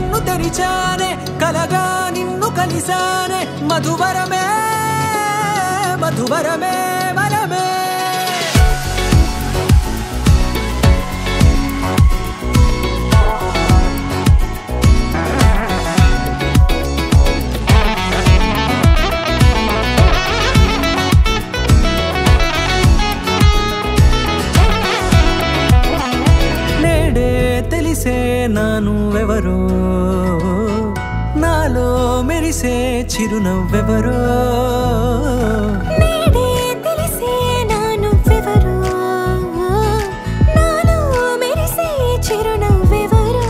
కన్ను తెరిచానే కలగా నిన్ను కలిసానే మధువరమే మధువరమే వరమే తెలిసే నానువెవరో నాలో మెరిసే చిరునవ్వెవరో నేడే తెలిసే నానువెవరో నాలో మెరిసే చిరునవ్వెవరో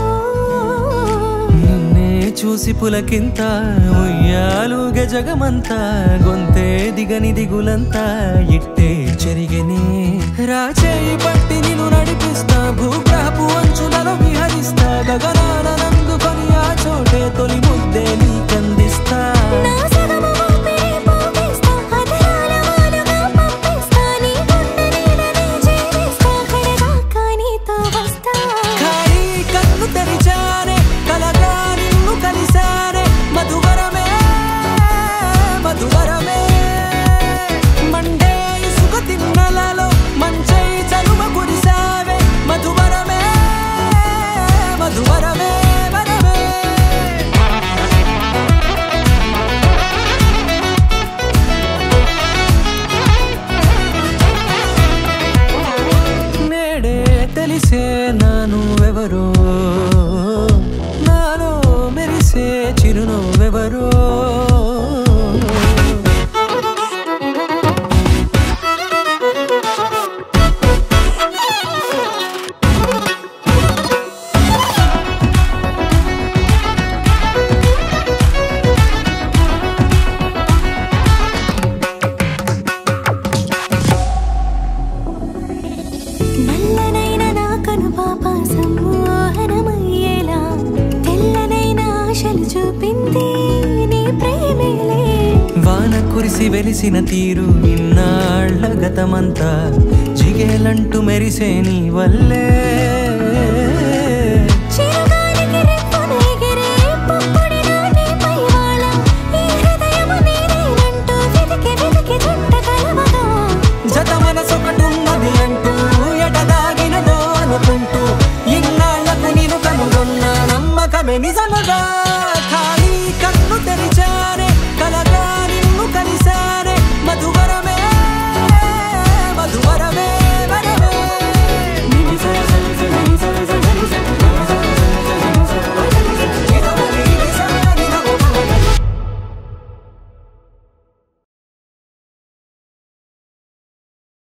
నిన్నే చూసి పులకింత ఉయ్యాలుగే జగమంతా గొంతే దిగని దిగులంతా ఇట్టే చెరిగెనే రాచేయి పట్టి నిన్ను నడిపిస్తా భూగ్రహపు అంచులలో విహరిస్తా గగనాల నందుకొని ఆ చోటే తొలి ముద్దే నీకందిస్తా నా సగము ఊపిరి పోగిస్తా అదరాల వాలుగా పంపిస్తా నీ గుండె నీడనే జీవిస్తా కడదాకా నీతో వస్తా ఖాళీ కన్ను తెరిచానే కలగా నిన్ను కలిసానే మధువరమే మధువరమే మండే ఇసుక తిన్నలలో మంచై చలువ కురిసావే మధువరమే మధువరమే వరమే నేడే తెలిసే నానువెవరో నాలో మెరిసే చిరునవ్వెవరో నల్లనైన నా కనుపాప సమ్మోహనమయ్యేలా తెల్లనైన ఆశలు చూపింది నీ ప్రేమేలే వాన కురిసి వెలిసిన తీరు ఇన్నాళ్ల గతమంతా జిగేలంటూ మెరిసే నీ వల్లే చిరుగాలికి రెప్పునెగిరే పుప్పొడిన నీపై వాళ ఈ హృదయము నీదేనంటూ వెతికి వెతికి చుట్ట కలవగా జత మనసొకటున్నది అంటూ ఎటదాగినదో అనుకుంటూ ఇన్నాళ్లకు నేను కనుగొన్న నమ్మకమే నిజముగా